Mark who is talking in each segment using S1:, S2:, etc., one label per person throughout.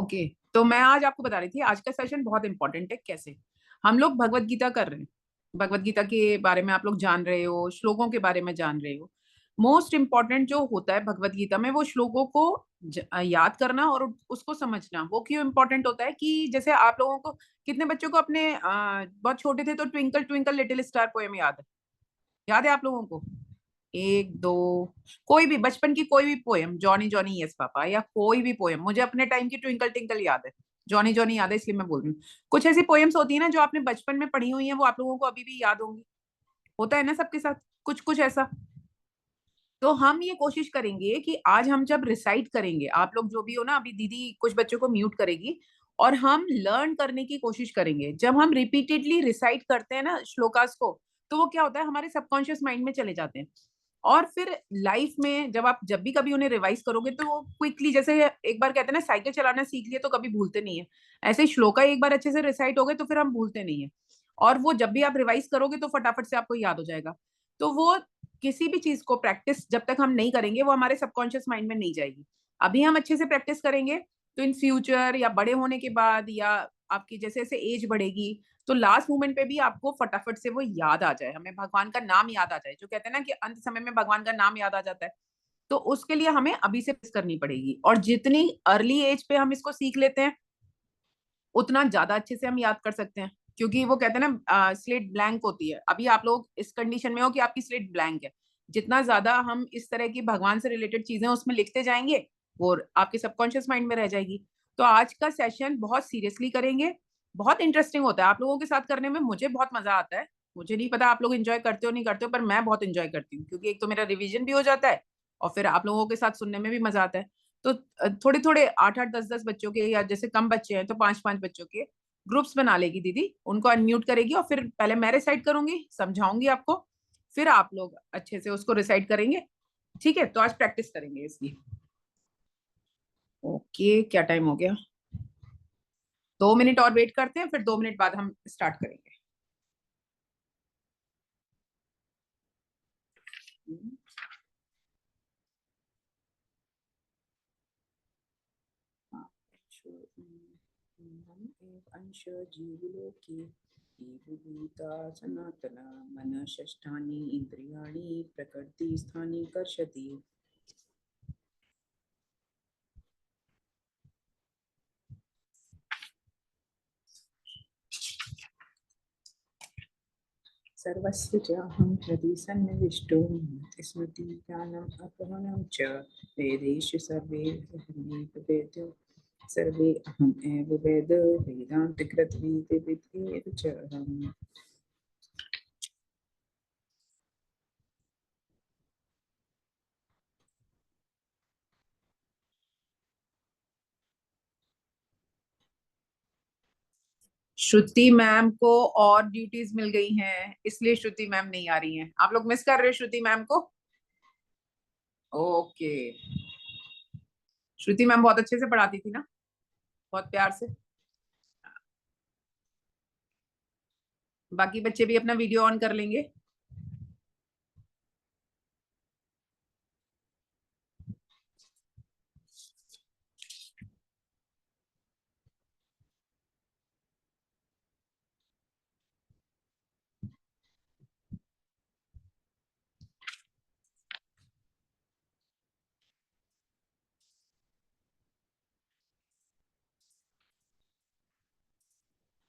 S1: Okay. तो मैं आज आपको बता रही थी, आज का सेशन बहुत इंपॉर्टेंट है। कैसे हम लोग भगवत गीता कर रहे हैं, भगवत गीता के बारे में आप लोग जान रहे हो, श्लोकों के बारे में जान रहे हो। मोस्ट इम्पॉर्टेंट जो होता है भगवत गीता में, वो श्लोकों को याद करना और उसको समझना। वो क्यों इम्पोर्टेंट होता है कि जैसे आप लोगों को, कितने बच्चों को अपने बहुत छोटे थे तो twinkle twinkle little star poem याद है? याद है आप लोगों को? एक दो, कोई भी बचपन की कोई भी poem, Johnny Johnny yes papa, या कोई भी पोएम। मुझे अपने टाइम की ट्विंकल टिंकल याद है, जॉनी जॉनी याद है, इसलिए मैं बोल रही हूँ। कुछ ऐसी पोएम्स होती है ना जो आपने बचपन में पढ़ी हुई है, वो आप लोगों को अभी भी याद होंगी। होता है ना सबके साथ कुछ कुछ ऐसा। तो हम ये कोशिश करेंगे कि आज हम जब रिसाइट करेंगे, आप लोग जो भी हो ना, अभी दीदी कुछ बच्चों को म्यूट करेगी, और हम लर्न करने की कोशिश करेंगे। जब हम रिपीटेडली रिसाइट करते हैं ना श्लोकास को, तो वो क्या होता है, हमारे सबकॉन्शियस माइंड में चले जाते हैं। और फिर लाइफ में जब भी कभी उन्हें रिवाइज करोगे, तो वो क्विकली, जैसे एक बार कहते हैं ना, साइकिल चलाना सीख लिए तो कभी भूलते नहीं है। ऐसे ही श्लोका एक बार अच्छे से रिसाइट हो गए तो फिर हम भूलते नहीं है। और वो जब भी आप रिवाइज करोगे तो फटाफट से आपको याद हो जाएगा। तो वो, किसी भी चीज को प्रैक्टिस जब तक हम नहीं करेंगे, वो हमारे सबकॉन्शियस माइंड में नहीं जाएगी। अभी हम अच्छे से प्रैक्टिस करेंगे, तो इन फ्यूचर या बड़े होने के बाद, या आपकी जैसे जैसे एज बढ़ेगी, तो लास्ट मोमेंट पे भी आपको फटाफट से वो याद आ जाए, हमें भगवान का नाम याद आ जाए। जो कहते हैं ना कि अंत समय में भगवान का नाम याद आ जाता है। तो उसके लिए हमें अभी से प्रैक्टिस करनी पड़ेगी, और जितनी अर्ली एज पे हम इसको सीख लेते हैं, उतना ज्यादा अच्छे से हम याद कर सकते हैं। क्योंकि वो कहते हैं ना, स्लेट ब्लैंक होती है। अभी आप लोग इस कंडीशन में हो कि आपकी स्लेट ब्लैंक है। जितना ज्यादा हम इस तरह की भगवान से रिलेटेड चीजें उसमें लिखते जाएंगे, वो आपके सबकॉन्शियस माइंड में रह जाएगी। तो आज का सेशन बहुत सीरियसली करेंगे। बहुत इंटरेस्टिंग होता है, आप लोगों के साथ करने में मुझे बहुत मजा आता है। मुझे नहीं पता आप लोग एंजॉय करते हो नहीं करते हो, पर मैं बहुत एंजॉय करती हूँ, क्योंकि एक तो मेरा रिवीजन भी हो जाता है, और फिर आप लोगों के साथ सुनने में भी मजा आता है। तो थोड़े थोड़े 8 8 10 10 बच्चों के, या जैसे कम बच्चे हैं तो 5 5 बच्चों के ग्रुप्स बना लेगी दीदी, उनको अनम्यूट करेगी, और फिर पहले मैं रिसाइड करूंगी, समझाऊंगी आपको, फिर आप लोग अच्छे से उसको रिसाइड करेंगे। ठीक है, तो आज प्रैक्टिस करेंगे इसकी। ओके, क्या टाइम हो गया? 2 मिनट और वेट करते हैं, फिर 2 मिनट बाद हम स्टार्ट करेंगे। अंश जीवलोके जीवभूता सनातना मन षष्ठानि इंद्रियाणि प्रकृति स्थानि कर्षति। सर्वस्य चाहं हृदि सन्निविष्टो स्मृति ज्ञानम् अपहरणं च वेदेषु सर्वे वेदो सर्वे अहम् एव वेद वेदान्तकृत वेद च अहम्। श्रुति मैम को और ड्यूटीज मिल गई हैं, इसलिए श्रुति मैम नहीं आ रही हैं। आप लोग मिस कर रहे हो श्रुति मैम को? ओके। श्रुति मैम बहुत अच्छे से पढ़ाती थी ना, बहुत प्यार से। बाकी बच्चे भी अपना वीडियो ऑन कर लेंगे।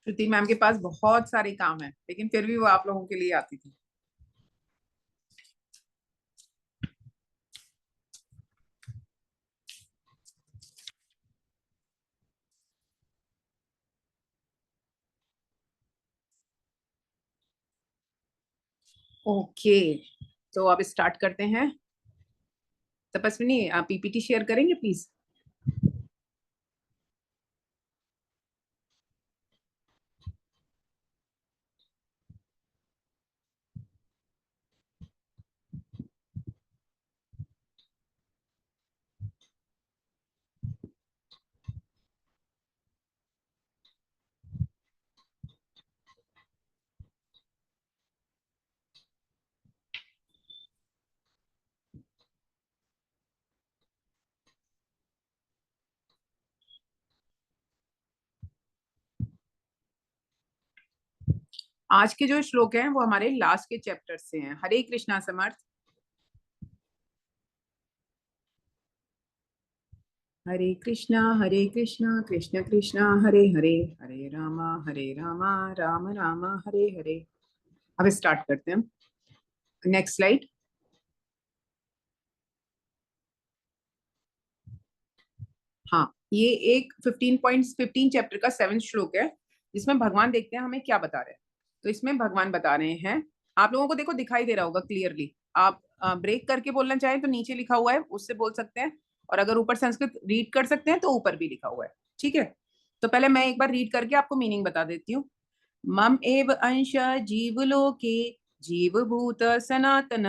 S1: श्रुति मैम के पास बहुत सारे काम है, लेकिन फिर भी वो आप लोगों के लिए आती थी। ओके, तो अब स्टार्ट करते हैं। तपस्विनी, आप पीपीटी शेयर करेंगे प्लीज? आज के जो श्लोक हैं वो हमारे लास्ट के चैप्टर से हैं। हरे कृष्णा समर्थ। हरे कृष्णा कृष्ण कृष्णा हरे हरे, हरे रामा राम राम हरे हरे। अब स्टार्ट करते हैं। Next slide. हाँ, ये एक 15.15 चैप्टर का 7वां श्लोक है, जिसमें भगवान देखते हैं हमें क्या बता रहे हैं। तो इसमें भगवान बता रहे हैं, आप लोगों को देखो दिखाई दे रहा होगा क्लियरली। आप ब्रेक करके बोलना चाहें तो नीचे लिखा हुआ है, उससे बोल सकते हैं, और अगर ऊपर संस्कृत रीड कर सकते हैं तो ऊपर भी लिखा हुआ है। ठीक है, तो पहले मैं एक बार रीड करके आपको मीनिंग बता देती हूँ। मम एव अंश जीवलोके जीवभूत सनातन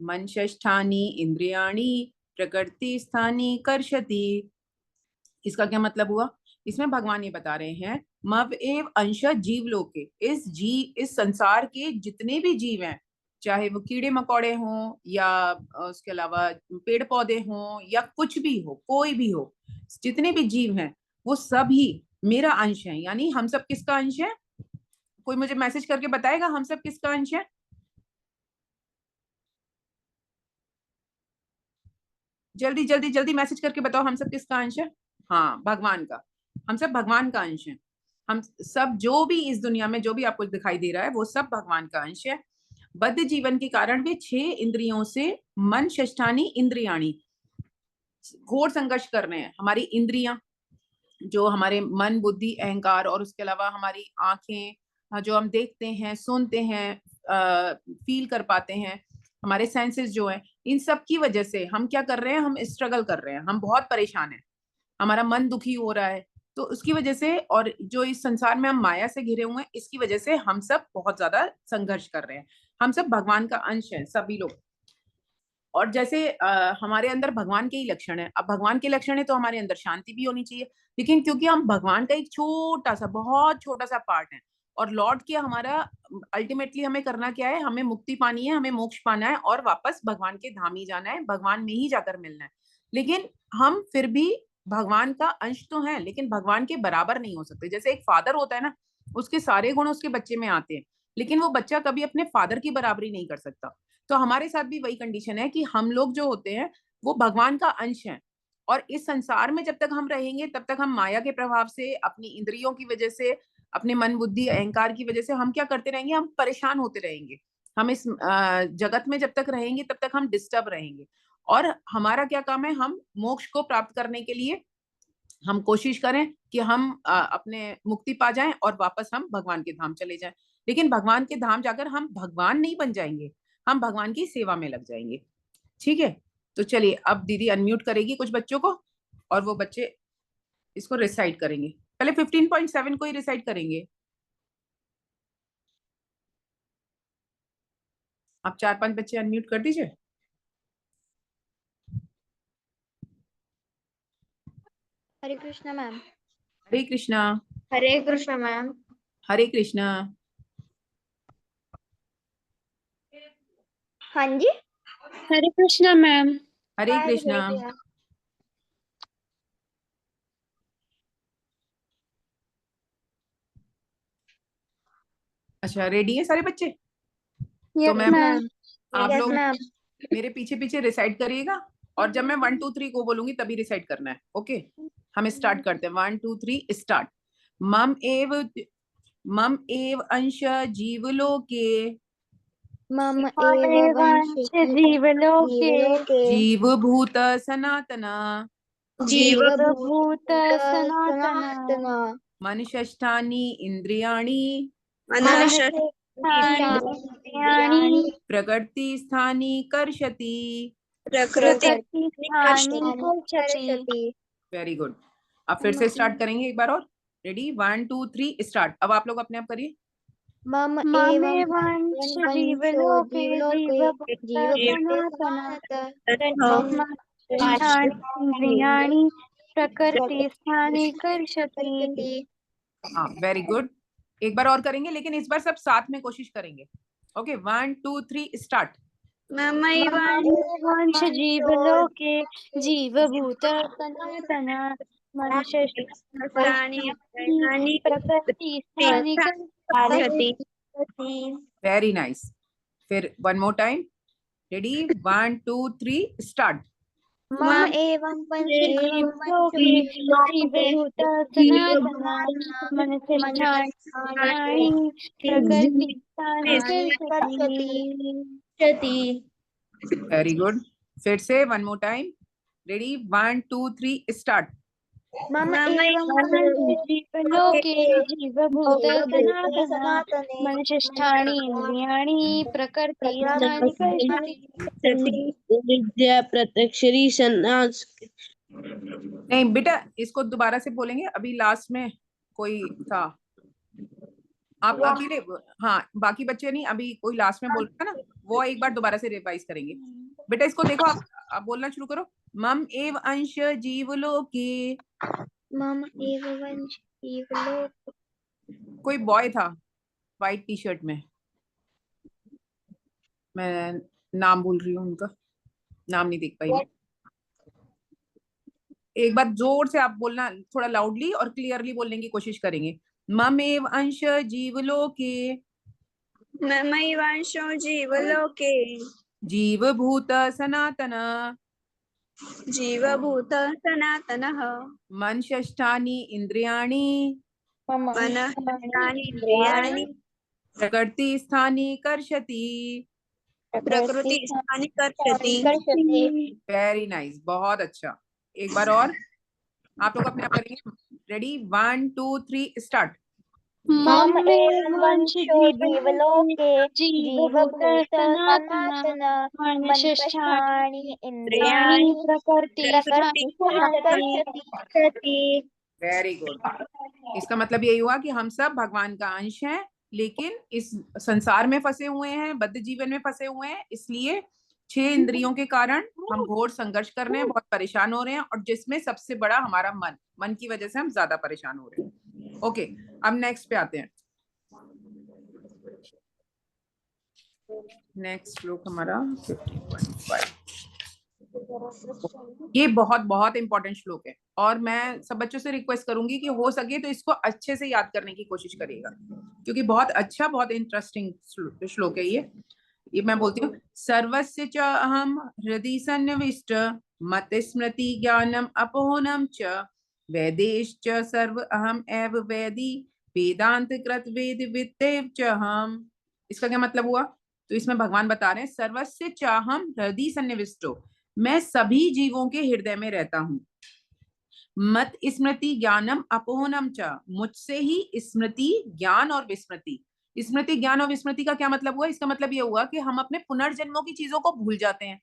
S1: मनष्ठानि इंद्रियाणि प्रकृति स्थानी कर्षति। इसका क्या मतलब हुआ? इसमें भगवान ये बता रहे हैं, मव एव अंश जीवलोके, इस संसार के जितने भी जीव हैं, चाहे वो कीड़े मकोड़े हों या उसके अलावा पेड़ पौधे हों या कुछ भी हो, कोई भी हो, जितने भी जीव हैं वो सभी मेरा अंश है। यानी हम सब किसका अंश है? कोई मुझे मैसेज करके बताएगा हम सब किसका अंश है? जल्दी जल्दी जल्दी मैसेज करके बताओ हम सब किसका अंश है? हाँ, भगवान का। हम सब भगवान का अंश है। हम सब जो भी इस दुनिया में जो भी आपको दिखाई दे रहा है वो सब भगवान का अंश है। बद्ध जीवन के कारण वे 6 इंद्रियों से, मन षष्ठानी इंद्रियाणी, घोर संघर्ष कर रहे हैं। हमारी इंद्रियां, जो हमारे मन बुद्धि अहंकार, और उसके अलावा हमारी आंखें, जो हम देखते हैं सुनते हैं फील कर पाते हैं, हमारे सेंसेस जो है, इन सब की वजह से हम क्या कर रहे हैं? हम स्ट्रगल कर रहे हैं, हम बहुत परेशान हैं, हमारा मन दुखी हो रहा है। तो उसकी वजह से, और जो इस संसार में हम माया से घिरे हुए हैं, इसकी वजह से हम सब बहुत ज्यादा संघर्ष कर रहे हैं। हम सब भगवान का अंश है सभी लोग। और जैसे हमारे अंदर भगवान के ही लक्षण है, अब भगवान के लक्षण है तो हमारे अंदर शांति भी होनी चाहिए। लेकिन क्योंकि हम भगवान का एक छोटा सा, बहुत छोटा सा पार्ट है, और लौट के हमारा अल्टीमेटली हमें करना क्या है? हमें मुक्ति पानी है, हमें मोक्ष पाना है, और वापस भगवान के धाम ही जाना है, भगवान में ही जाकर मिलना है। लेकिन हम फिर भी भगवान का अंश तो है, लेकिन भगवान के बराबर नहीं हो सकते। जैसे एक फादर होता है ना, उसके सारे गुण उसके बच्चे में आते हैं, लेकिन वो बच्चा कभी अपने फादर की बराबरी नहीं कर सकता। तो हमारे साथ भी वही कंडीशन है कि हम लोग जो होते हैं वो भगवान का अंश हैं। और इस संसार में जब तक हम रहेंगे तब तक हम माया के प्रभाव से, अपनी इंद्रियों की वजह से, अपने मन बुद्धि अहंकार की वजह से हम क्या करते रहेंगे? हम परेशान होते रहेंगे। हम इस जगत में जब तक रहेंगे तब तक हम डिस्टर्ब रहेंगे। और हमारा क्या काम है? हम मोक्ष को प्राप्त करने के लिए हम कोशिश करें कि हम अपने मुक्ति पा जाएं और वापस हम भगवान के धाम चले जाएं। लेकिन भगवान के धाम जाकर हम भगवान नहीं बन जाएंगे, हम भगवान की सेवा में लग जाएंगे। ठीक है, तो चलिए अब दीदी अनम्यूट करेगी कुछ बच्चों को, और वो बच्चे इसको रिसाइट करेंगे। पहले 15.7 को ही रिसाइट करेंगे। आप 4-5 बच्चे अनम्यूट कर दीजिए।
S2: हरे कृष्णा मैम।
S1: हरे कृष्णा।
S2: हरे कृष्णा मैम।
S1: हरे कृष्णा।
S2: हाँ जी।
S3: हरे कृष्णा मैम।
S1: हरे कृष्णा। अच्छा, रेडी है सारे बच्चे? तो
S3: यस
S1: मैं
S3: मैम।
S1: आप
S2: यस
S1: लोग
S2: मैम।
S1: मेरे पीछे पीछे रिसाइट करिएगा, और जब मैं 1 2 3 को बोलूंगी तभी रिसाइट करना है। ओके, हम स्टार्ट करते हैं। 1 2 3 स्टार्ट। मम एव मम एव अंश जीवलोके
S2: मम एव वंश
S3: जीवलोके
S2: जीवलोके
S1: जीवभूत सनातन
S3: जीवभूत
S2: जीवभूत
S3: सनातन
S2: सनातन
S1: मनषष्ठानि इंद्रियाणि
S3: मनष्ठानि इंद्रियाणि
S2: इंद्रियाणि
S1: प्रकृति स्थानी कर्षति।
S3: प्रकृतिस्थानि कर्षति।
S2: कर्षति।
S1: Very good. अब फिर से स्टार्ट करेंगे एक बार और। रेडी? 1 2 3 स्टार्ट। अब आप लोग अपने आप करिए।
S2: मम एवं
S3: ममेवंश
S2: वंशो
S3: जीवलोके
S2: जीवलोके
S3: जीवभूत
S2: जीवभूत
S3: सनातन
S2: सनातन
S3: मनष्ठानि इंद्रियाणि प्रकृतिस्थानि कर्षति।
S2: कर्षति।
S1: हाँ, वेरी गुड। एक बार और करेंगे, लेकिन इस बार सब साथ में कोशिश करेंगे। Okay, 1 2 3 start.
S3: ममेवंश जीवलोके जीवभूत सनातन मनष्ठानि प्रकृतिस्थानि कर्षति।
S1: Very nice. फिर one more time, ready, 1 2 3 start.
S2: मम एवं वंशो
S3: लोके जीवभूत सनातना मनश्चान्यानि प्रकृतिस्थानि कर्षति।
S1: Very good. फिर से one more time, ready, 1 2 3 start.
S2: मम एवं
S3: जीवलोके जीवभूत सनातन मनश्चानि इन्द्रियाणि प्रकृतिस्थानि कर्षति।
S4: विद्या प्रत्यक्षरी सन्नास।
S1: नहीं बेटा, इसको दोबारा से बोलेंगे। अभी लास्ट में कोई था, आप अकेले, हाँ बाकी बच्चे नहीं, अभी कोई लास्ट में बोल रहा था ना, वो एक बार दोबारा से रिवाइज करेंगे। बेटा इसको देखो, आप बोलना शुरू करो। मम एव अंश जीवलोके।
S2: मम एवं वंश जीवलोक।
S1: कोई बॉय था व्हाइट टी शर्ट में, मैं नाम भूल रही हूँ उनका, नाम नहीं देख पाई। एक बार जोर से आप बोलना, थोड़ा लाउडली और क्लियरली बोलने की कोशिश करेंगे। ममेव अंश जीवलोके
S5: ममैवांशो जीवलोके
S1: जीवभूत सनातन
S5: जीवभूत सनातनः
S1: मनषष्ठानि इन्द्रियाणि
S5: मनःस्थानि इन्द्रियाणि
S1: प्रकृतिस्थानि कर्षति।
S5: प्रकृतिस्थानि कर्षति।
S1: वेरी नाइस, बहुत अच्छा। एक बार और आप लोग अपने आप करेंगे। Ready, 1 2 3 start.
S2: मम एवं वंशो जीवलोके जीवभूत सनातन मनश्चान्यानि इन्द्रियाणि प्रकृतिस्थानि कर्षति।
S1: Very good. इसका मतलब यही हुआ कि हम सब भगवान का अंश हैं, लेकिन इस संसार में फंसे हुए हैं, बद्ध जीवन में फंसे हुए हैं। इसलिए 6 इंद्रियों के कारण हम घोर संघर्ष कर रहे हैं, बहुत परेशान हो रहे हैं, और जिसमें सबसे बड़ा हमारा मन की वजह से हम ज्यादा परेशान हो रहे हैं। ओके, अब नेक्स्ट पे आते हैं। नेक्स्ट श्लोक हमारा 50.5। ये बहुत बहुत इंपॉर्टेंट श्लोक है, और मैं सब बच्चों से रिक्वेस्ट करूंगी कि हो सके तो इसको अच्छे से याद करने की कोशिश करिएगा, क्योंकि बहुत अच्छा, बहुत इंटरेस्टिंग श्लोक है ये मैं बोलती हूँ। सर्वस्य च अहम हृदि सन्निविष्ट मत स्मृति ज्ञानम अपोहनम च वेदेश्च सर्व अहम एव वेदी वेदांत कृत वेद वित्तेव च हम। इसका क्या मतलब हुआ? तो इसमें भगवान बता रहे हैं, सर्वस्य चाहम हृदि सन्निविष्टो, मैं सभी जीवों के हृदय में रहता हूँ। मत स्मृति ज्ञानम अपोहनम च, मुझसे ही स्मृति ज्ञान और विस्मृति। स्मृति ज्ञान और विस्मृति का क्या मतलब हुआ? इसका मतलब ये हुआ कि हम अपने पुनर्जन्मों की चीजों को भूल जाते हैं,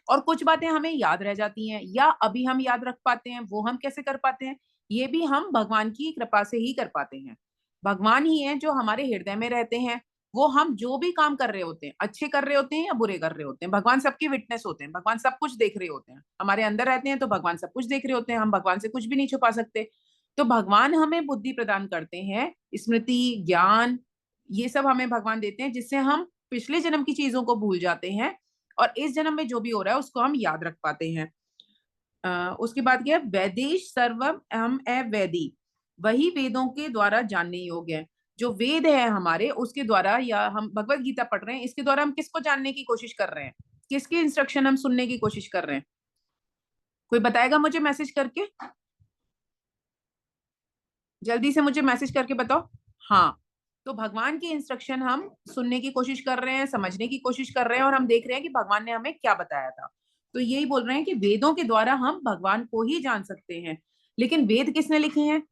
S1: और कुछ बातें हमें याद रह जाती हैं, या अभी हम याद रख पाते हैं। वो हम कैसे कर पाते हैं? ये भी हम भगवान की कृपा से ही कर पाते हैं। भगवान ही है जो हमारे हृदय में रहते हैं। वो हम जो भी काम कर रहे होते हैं, अच्छे कर रहे होते हैं या बुरे कर रहे होते हैं, भगवान सबकी विटनेस होते हैं। भगवान सब कुछ देख रहे होते हैं, हमारे अंदर रहते हैं तो भगवान सब कुछ देख रहे होते हैं। हम भगवान से कुछ भी नहीं छुपा सकते। तो भगवान हमें बुद्धि प्रदान करते हैं, स्मृति ज्ञान, ये सब हमें भगवान देते हैं, जिससे हम पिछले जन्म की चीजों को भूल जाते हैं, और इस जन्म में जो भी हो रहा है उसको हम याद रख पाते हैं। उसके बाद क्या है? वैदेश सर्वम अहम वेदी, वही वेदों के द्वारा जानने योग्य है। जो वेद है हमारे, उसके द्वारा, या हम भगवत गीता पढ़ रहे हैं, इसके द्वारा हम किसको जानने की कोशिश कर रहे हैं? किसकी इंस्ट्रक्शन हम सुनने की कोशिश कर रहे हैं? कोई बताएगा मुझे मैसेज करके? जल्दी से मुझे मैसेज करके बताओ। हाँ, तो भगवान की इंस्ट्रक्शन हम सुनने की कोशिश कर रहे हैं, समझने की कोशिश कर रहे हैं, और हम देख रहे हैं कि भगवान ने हमें क्या बताया था। तो यही बोल रहे हैं कि वेदों के द्वारा हम भगवान को ही जान सकते हैं। लेकिन वेद किसने लिखे हैं?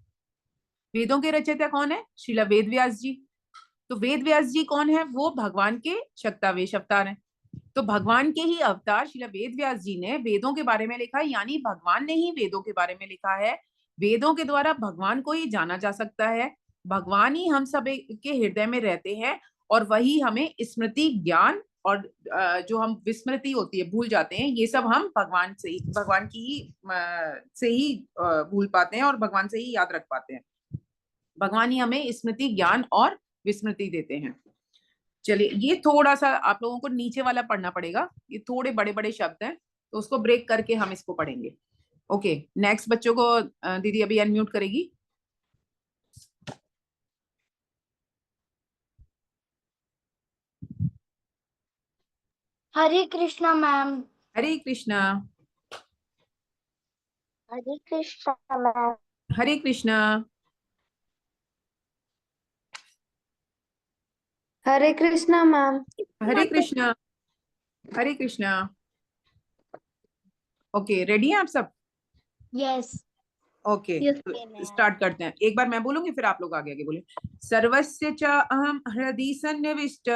S1: वेदों के रचयिता कौन है? श्रील वेद व्यास जी। तो वेद व्यास जी कौन है? वो भगवान के शक्तावेश अवतार हैं। तो भगवान के ही अवतार श्रील वेद व्यास जी ने वेदों के बारे में लिखा, यानी भगवान ने ही वेदों के बारे में लिखा है। वेदों के द्वारा भगवान को ही जाना जा सकता है। भगवान ही हम सब के हृदय में रहते हैं, और वही हमें स्मृति ज्ञान और जो हम विस्मृति होती है, भूल जाते हैं, ये सब हम भगवान की ही से ही भूल पाते हैं, और भगवान से ही याद रख पाते हैं। भगवान ही हमें स्मृति ज्ञान और विस्मृति देते हैं। चलिए, ये थोड़ा सा आप लोगों को नीचे वाला पढ़ना पड़ेगा, ये थोड़े बड़े बड़े शब्द हैं, तो उसको ब्रेक करके हम इसको पढ़ेंगे। ओके, नेक्स्ट बच्चों को दीदी अभी अनम्यूट करेगी।
S2: हरे कृष्णा मैम।
S1: हरे कृष्णा।
S2: हरे कृष्णा मैम।
S1: हरे कृष्णा।
S2: हरे कृष्णा मैम।
S1: हरे कृष्णा। हरे कृष्णा। ओके, रेडी हैं आप सब?
S2: यस।
S1: ओके, स्टार्ट करते हैं। एक बार मैं बोलूंगी फिर आप लोग आगे आगे बोले। सर्वस्य च अहम हृदि सन्निविष्ट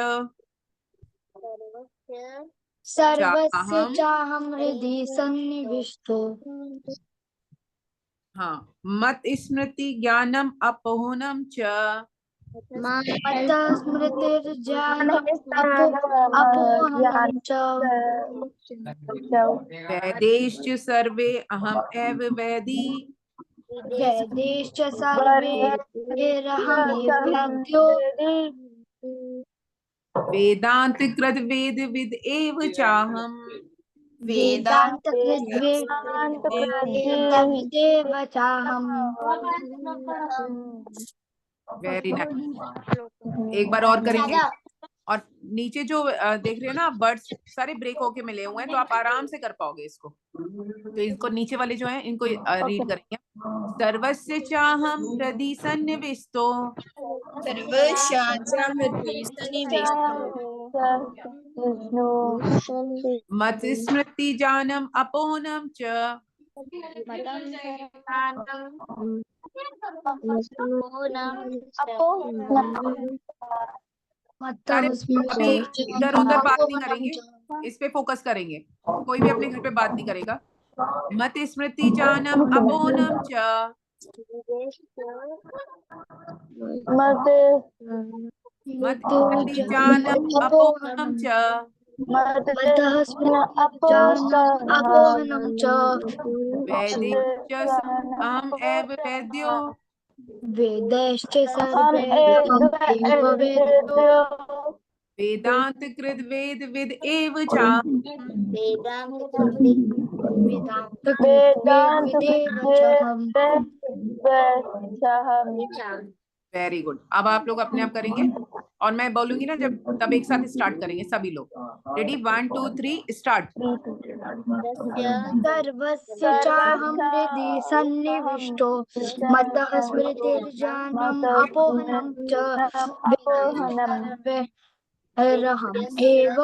S2: सर्वस्य चाहं हृदि सन्निविष्टो।
S1: हाँ, मत स्मृति ज्ञानम अपोहनम च
S2: मत स्मृतिर्ज्ञानम् अपोहनम् च।
S1: वैदेश्च सर्वे अहम एव वेदी
S2: वेदैश्च सर्वे वेदो।
S1: वेदांत कृत वेद विद एव चाहम
S2: वेदांत वेदेव चाहम्।
S1: Very nice. एक बार और करेंगे। और नीचे जो देख रहे हैं ना, वर्ड्स सारे ब्रेक होके मिले हुए हैं, तो आप आराम से कर पाओगे इसको। तो इनको नीचे वाले जो हैं इनको रीड करेंगे। सर्वस्य चाहम हृदि सन्निविष्टो मत स्मृति जानम अपोहनम च सारे अभी इधर उधर बात नहीं करेंगे, इस पे फोकस करेंगे। कोई भी अपने घर पे बात नहीं करेगा। मत स्मृति जानम अपोहनम च मत स्मृति जानम अपोहनम च
S2: अपोहनम् च।
S1: वैदेश्च अहम एव वेद्यो
S2: वेदैश्च सर्वे एव वेदो।
S1: वेदांत कृत वेद विद एव चाहम
S2: वेदांत वेदेव चाहम्।
S1: Very good. अब आप लोग अपने आप करेंगे और मैं बोलूंगी ना जब, तब एक साथ स्टार्ट करेंगे सभी लोग। Ready, 1 2 3 start.
S2: सर्वस्य चाहं हृदि सन्निविष्टो मत्तः स्मृतिर्ज्ञानम् अपोहनम् च। वेदाहम् एव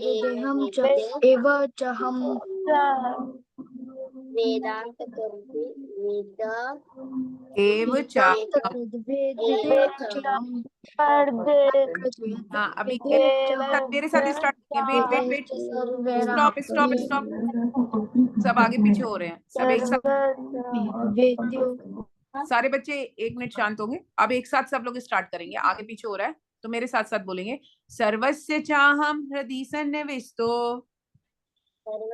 S2: वेदेहम् च एव चाहम्।
S1: एव चाहम। हाँ, अभी मेरे साथ स्टार्ट करेंगे। Wait wait wait, stop stop stop. सब आगे पीछे हो रहे हैं, सब एक साथ। सारे बच्चे 1 मिनट शांत होंगे। अब एक साथ सब लोग स्टार्ट करेंगे। आगे पीछे हो रहा है तो मेरे साथ साथ बोलेंगे। सर्वस्य चाहम हृदि सन्निविष्टो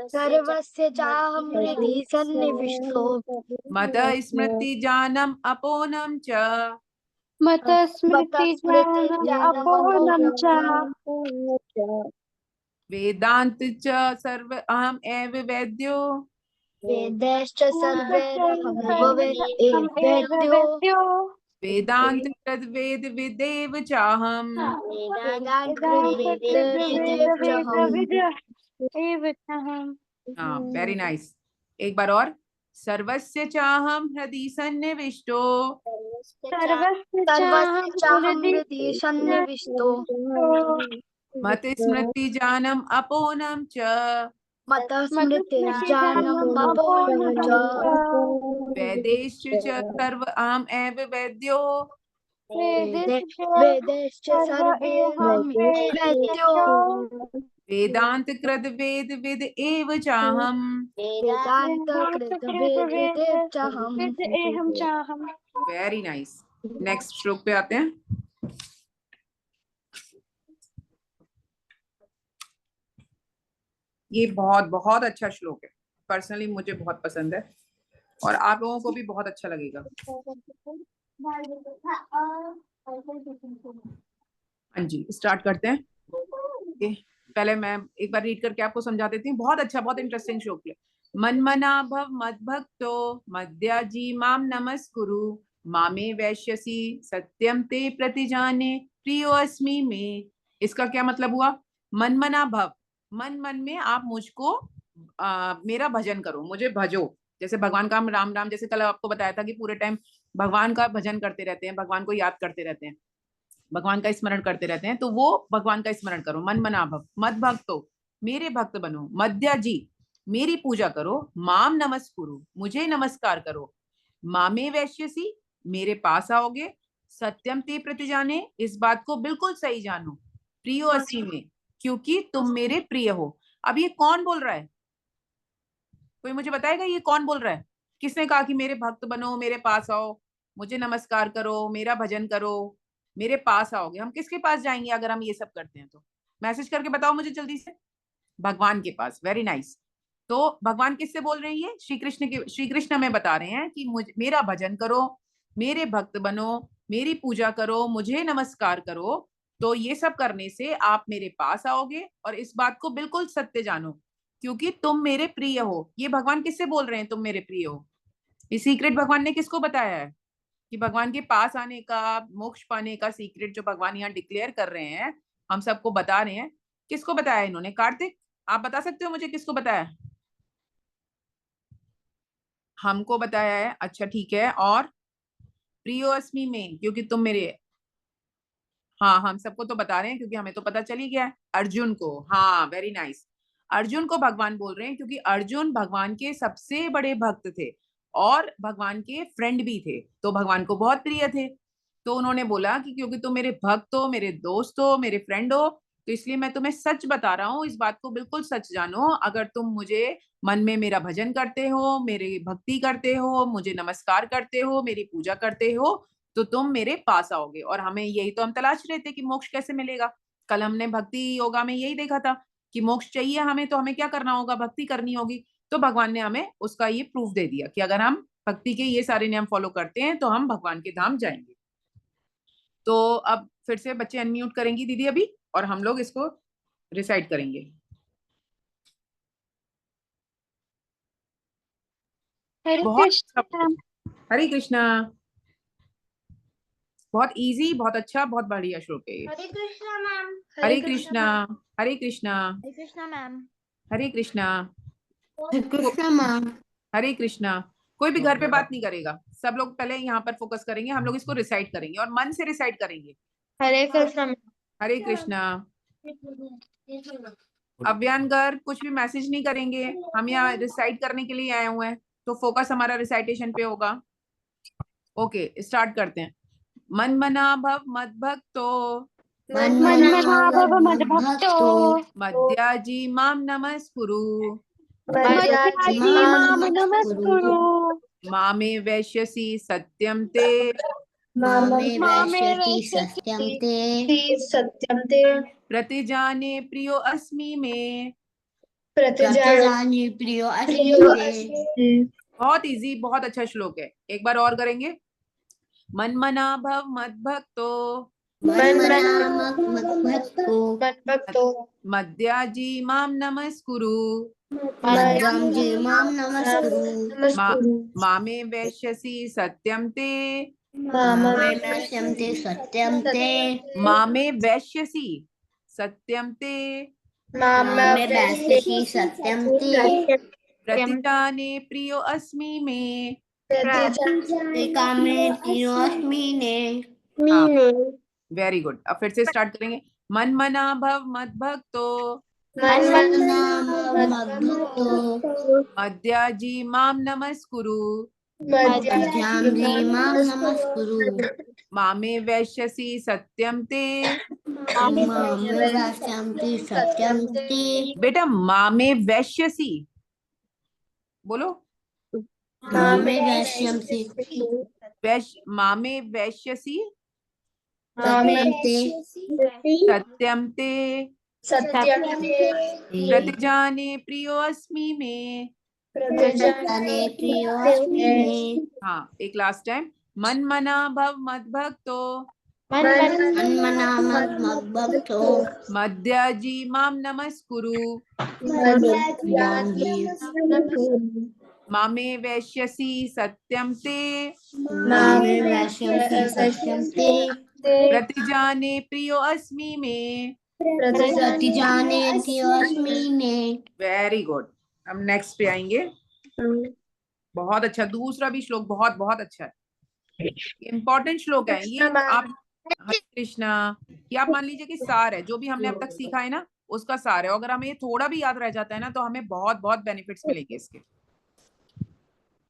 S2: सर्वस्य चाहं हृदि सन्निविष्टो
S1: मत स्मृति जानम अपोनम च
S3: मत स्मृति अपोहनम् च
S1: वेदांत च सर्व अहम एव वेद्यो
S2: वेदैश्च सर्वैरहमेव वेद्यो।
S1: वेदांत कृत वेद विदेव चाहम हाँ, वेरी नाइस। एक बार और। सर्वस्य चाहम हृदि सन्निविष्टो
S2: सर्वस्य चाहं हृदि सन्निविष्टो
S1: मत स्मृति जानम अपोनम च
S2: मतः स्मृतिर्ज्ञानम् अपोहनम् च।
S1: वेदेश्च च सर्व अहम एव वेद्यो
S2: वेदैश्च सर्वैरहमेव वेद्यो।
S1: वेदांत कृत वेद विद एव चाहम
S2: वेदांत कृत वेदेव चाहम्।
S1: Very nice. नेक्स्ट श्लोक पे आते हैं। ये बहुत बहुत अच्छा श्लोक है। पर्सनली मुझे बहुत पसंद है और आप लोगों को भी बहुत अच्छा लगेगा। हाँ जी, स्टार्ट करते हैं। पहले मैं एक बार रीड करके आपको समझा देती हूँ। बहुत अच्छा, बहुत इंटरेस्टिंग श्लोक है। मनमना भव मद्भक्तो मद्याजी माम नमस्कुरु मामे वैश्यसि सत्यम ते प्रतिजाने प्रियो अस्मि मे इसका क्या मतलब हुआ? मन मना भव, मन मन में आप मुझको मेरा भजन करो, मुझे भजो। जैसे भगवान का हम राम राम, जैसे कल आपको बताया था कि पूरे टाइम भगवान का भजन करते रहते हैं, भगवान को याद करते रहते हैं, भगवान का स्मरण करते रहते हैं, तो वो भगवान का स्मरण करो। मन मना भव, मद भक्तो, मेरे भक्त बनो। मध्या जी, मेरी पूजा करो। माम नमस्कुरु, मुझे नमस्कार करो। मामे वैश्यसी, मेरे पास आओगे। सत्यम ते प्रतिजाने, इस बात को बिल्कुल सही जानो। प्रियो अस्मि में, क्योंकि तुम मेरे प्रिय हो। अब ये कौन बोल रहा है? कोई मुझे बताएगा ये कौन बोल रहा है? किसने कहा कि मेरे भक्त बनो, मेरे पास आओ, मुझे नमस्कार करो, मेरा भजन करो, मेरे पास आओगे? हम किसके पास जाएंगे अगर हम ये सब करते हैं? तो मैसेज करके बताओ मुझे जल्दी से। भगवान के पास। Very nice. तो भगवान किससे बोल रहे हैं? ये श्री कृष्ण के, श्री कृष्ण हमें बता रहे हैं कि मेरा भजन करो, मेरे भक्त बनो, मेरी पूजा करो, मुझे नमस्कार करो। तो ये सब करने से आप मेरे पास आओगे, और इस बात को बिल्कुल सत्य जानो, क्योंकि तुम मेरे प्रिय हो। ये भगवान किससे बोल रहे हैं, तुम मेरे प्रिय हो? ये सीक्रेट भगवान ने किसको बताया है? कि भगवान के पास आने का, मोक्ष पाने का सीक्रेट जो भगवान यहाँ डिक्लेयर कर रहे हैं, हम सबको बता रहे हैं, किसको बताया इन्होंने? कार्तिक, आप बता सकते हो मुझे किसको बताया? हमको बताया है। अच्छा ठीक है। और प्रियो अस्मि में, क्योंकि तुम मेरे, हाँ हम सबको तो बता रहे हैं क्योंकि हमें तो पता चल ही गया है। अर्जुन को, हाँ वेरी नाइस, अर्जुन को भगवान बोल रहे हैं क्योंकि अर्जुन भगवान के सबसे बड़े भक्त थे और भगवान के फ्रेंड भी थे, तो भगवान को बहुत प्रिय थे। तो उन्होंने बोला कि क्योंकि तुम मेरे भक्त हो, मेरे दोस्त हो, मेरे फ्रेंड हो, तो इसलिए मैं तुम्हें सच बता रहा हूँ, इस बात को बिल्कुल सच जानो। अगर तुम मुझे मन में मेरा भजन करते हो, मेरी भक्ति करते हो, मुझे नमस्कार करते हो, मेरी पूजा करते हो, तो तुम मेरे पास आओगे। और हमें यही तो हम तलाश रहे थे कि मोक्ष कैसे मिलेगा। कल हमने भक्ति योगा में यही देखा था कि मोक्ष चाहिए हमें, तो हमें क्या करना होगा? भक्ति करनी होगी। तो भगवान ने हमें उसका ये प्रूफ दे दिया कि अगर हम भक्ति के ये सारे नियम फॉलो करते हैं तो हम भगवान के धाम जाएंगे। तो अब फिर से बच्चे अनम्यूट करेंगी दीदी अभी, और हम लोग इसको रिसाइट करेंगे।
S3: हरे
S1: बहुत
S3: कृष्ण।
S1: हरे कृष्णा। बहुत इजी, बहुत अच्छा, बहुत बढ़िया श्लोक है ये।
S2: हरे कृष्णा मैम।
S1: हरे कृष्णा, हरे कृष्णा,
S2: हरे कृष्णा मैम।
S1: हरे कृष्णा,
S4: कृष्ण मैम।
S1: हरे कृष्णा। कोई भी घर पे बात नहीं करेगा, सब लोग पहले यहाँ पर फोकस करेंगे। हम लोग इसको रिसाइट करेंगे और मन से रिसाइट करेंगे।
S2: हरे कृष्णा मैम।
S1: हरे कृष्णा। अव्यांगर कुछ भी मैसेज नहीं करेंगे, हम यहाँ रिसाइट करने के लिए आए हुए हैं, तो फोकस हमारा रिसाइटेशन पे होगा। ओके स्टार्ट करते हैं। मन मना भव मद भक्तो,
S3: मन मना भव मद भक्तो,
S1: मद्याजी माम नमस्कुरु,
S3: मध्याजी माम नमस्कुरु,
S1: मामे वैश्यसि सत्यम ते,
S3: मामे वैश्यति
S2: सत्यम ते
S1: प्रतिजाने प्रियो अस्मि में।
S2: प्रतिजाने
S4: प्रियो
S1: बहुत इजी, बहुत अच्छा श्लोक है। एक बार और करेंगे। मन मना भव मद भक्तो,
S2: भक्तो
S1: मद्याजी माम नमस्कुरु,
S4: माम नमस्कुरु,
S1: मामे वैश्यसि सत्यम ते,
S4: सत्यम ते,
S1: मामे वैश्यसि सत्यम ते,
S4: सत्यम ते,
S1: प्रतिजाने प्रियो अस्मि में।
S4: कामे प्रियोस्मि ने।
S1: हाँ वेरी गुड। अब फिर से स्टार्ट करेंगे। मन मना भव मद भक्तो, मद्याजी माम नमस्कुरु,
S4: माम नमस्कुरु,
S1: मामे वैश्यसि सत्यम ते।
S4: सत्यम ते,
S1: बेटा मामे वैश्यसि बोलो।
S4: मामे वैश्यंति,
S1: मामे वैश्यसि
S4: सत्यम ते,
S1: सत्यम ते, प्रतिजाने प्रियो अस्मि में।
S4: प्रियोस्मि ने।
S1: हाँ एक लास्ट टाइम। मन मना भव मद भक्तो,
S4: भक्तो,
S1: मद्याजी माम नमस्कुरु, मामे वैश्यसि सत्यम ते,
S4: सत्यम ते,
S1: प्रतिजाने प्रियो अस्मि में।
S4: प्रतिजानन्ति अस्मिन्।
S1: Very good. हम नेक्स्ट पे आएंगे। बहुत अच्छा, दूसरा भी श्लोक बहुत बहुत अच्छा है, इम्पोर्टेंट श्लोक है ये। आप हरे कृष्णा, ये आप मान लीजिए कि सार है, जो भी हमने अब तक सीखा है ना उसका सार है। अगर हमें ये थोड़ा भी याद रह जाता है ना तो हमें बहुत बहुत बेनिफिट्स मिलेंगे इसके।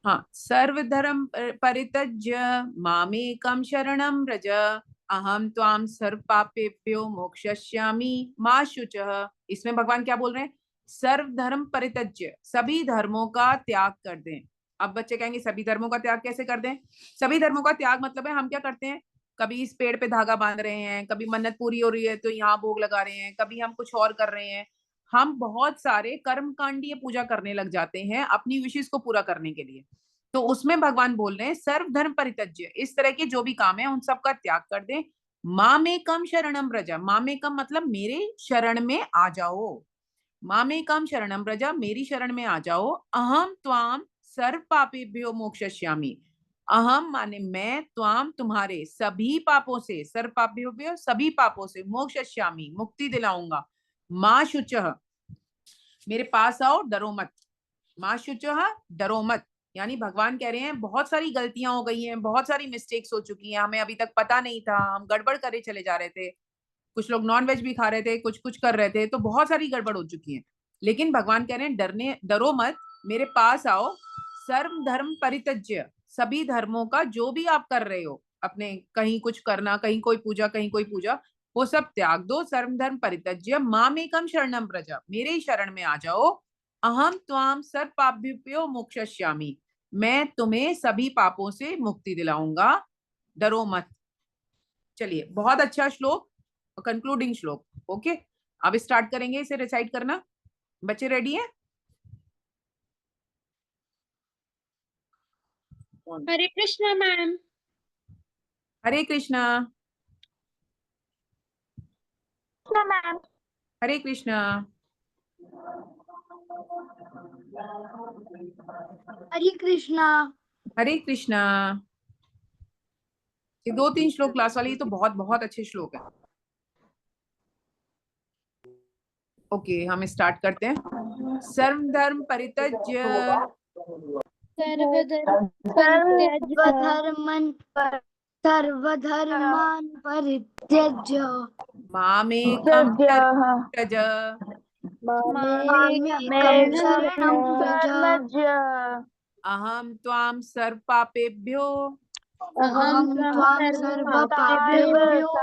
S1: हाँ, सर्वधर्म परित्यज्य मामेकं शरणं व्रज अहम त्वां सर्व पापेभ्यो मोक्षयिष्यामि मा शुचः। इसमें भगवान क्या बोल रहे हैं? सर्वधर्म परित्यज्य, सभी धर्मों का त्याग कर दें। अब बच्चे कहेंगे सभी धर्मों का त्याग कैसे कर दें? सभी धर्मों का त्याग मतलब है हम क्या करते हैं, कभी इस पेड़ पे धागा बांध रहे हैं, कभी मन्नत पूरी हो रही है तो यहाँ भोग लगा रहे हैं, कभी हम कुछ और कर रहे हैं। हम बहुत सारे कर्मकांडीय पूजा करने लग जाते हैं अपनी विशेष को पूरा करने के लिए। तो उसमें भगवान बोल रहे हैं सर्व धर्म परित्यज्य, इस तरह के जो भी काम है उन सब का त्याग कर दें। मामेकम शरणम व्रज, मामेकम मतलब मेरे शरण में आ जाओ। मामेकम शरणम व्रज, मेरी शरण में आ जाओ। अहम त्वाम सर्व पापेभ्यो मोक्षयिष्यामि, अहम माने मैं, त्वाम तुम्हारे, सभी पापों से, सर्व पापेभ्यो सभी पापों से, मोक्षयिष्यामि मुक्ति दिलाऊंगा। मां शुचः, मेरे पास आओ, डरो मत। मां शुचः, डरो मत, यानी भगवान कह रहे हैं बहुत सारी गलतियां हो गई हैं, बहुत सारी मिस्टेक्स हो चुकी हैं, हमें अभी तक पता नहीं था, हम गड़बड़ करे चले जा रहे थे, कुछ लोग नॉन वेज भी खा रहे थे, कुछ कुछ कर रहे थे, तो बहुत सारी गड़बड़ हो चुकी है। लेकिन भगवान कह रहे हैं डरो मत, मेरे पास आओ। सर्व धर्म परित्यज्य, सभी धर्मों का जो भी आप कर रहे हो, अपने कहीं कुछ करना, कहीं कोई पूजा, कहीं कोई पूजा, वो सब त्याग दो। सर्व धर्म परित्यज्य मामेकम शरणम व्रज, मेरे ही शरण में आ जाओ। अहम त्वाम सर्व पापेभ्यो मोक्षयिष्यामि, मैं तुम्हें सभी पापों से मुक्ति दिलाऊंगा, डरो मत। चलिए, बहुत अच्छा श्लोक, कंक्लूडिंग श्लोक। ओके, अब स्टार्ट करेंगे इसे रिसाइट करना। बच्चे रेडी हैं?
S3: हरे कृष्णा मैम।
S1: हरे कृष्णा।
S3: मैम।
S1: हरे कृष्णा।
S2: हरे कृष्णा।
S1: हरे कृष्णा। ये 2-3 श्लोक क्लास वाले, ये तो बहुत बहुत अच्छे श्लोक है। ओके, हम स्टार्ट करते हैं। सर्व धर्म परित्यज्य
S2: सर्वधर्मान् परित्यज्य
S1: मामेकं शरणं व्रज
S2: मामेकं शरणं व्रज
S1: अहम त्वां सर्व पापेभ्यो
S2: अहं त्वां सर्वपापेभ्यो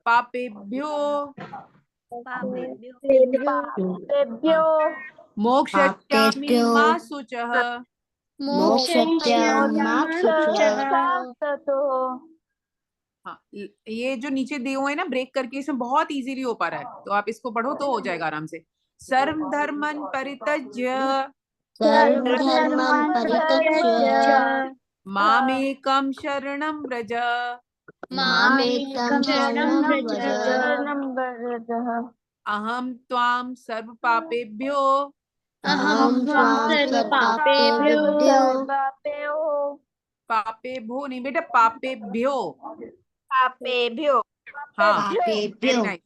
S1: पापेभ्यो
S5: पापेभ्यो
S1: मोक्षयिष्यामि मा शुचः।
S4: मोक्षयिष्यामि मा शुचः।
S1: हाँ, ये जो नीचे दिए हुए हैं ना ब्रेक करके, इसमें बहुत इजीली हो पा रहा है, तो आप इसको पढ़ो तो हो जाएगा आराम से। सर्व धर्मन् परित्यज्य
S4: सर्वधर्मं परित्यज्य
S1: मामेकं शरणं व्रज
S4: मामेकं शरणं व्रज
S1: अहम त्वां सर्व पापेभ्यो
S4: अहं त्वां सर्वपापेभ्यो
S1: पापेभ्यो नहीं बेटा, पापेभ्यो।
S5: पापेभ्यो
S1: हाँ,
S4: पापेभ्यो
S1: very nice,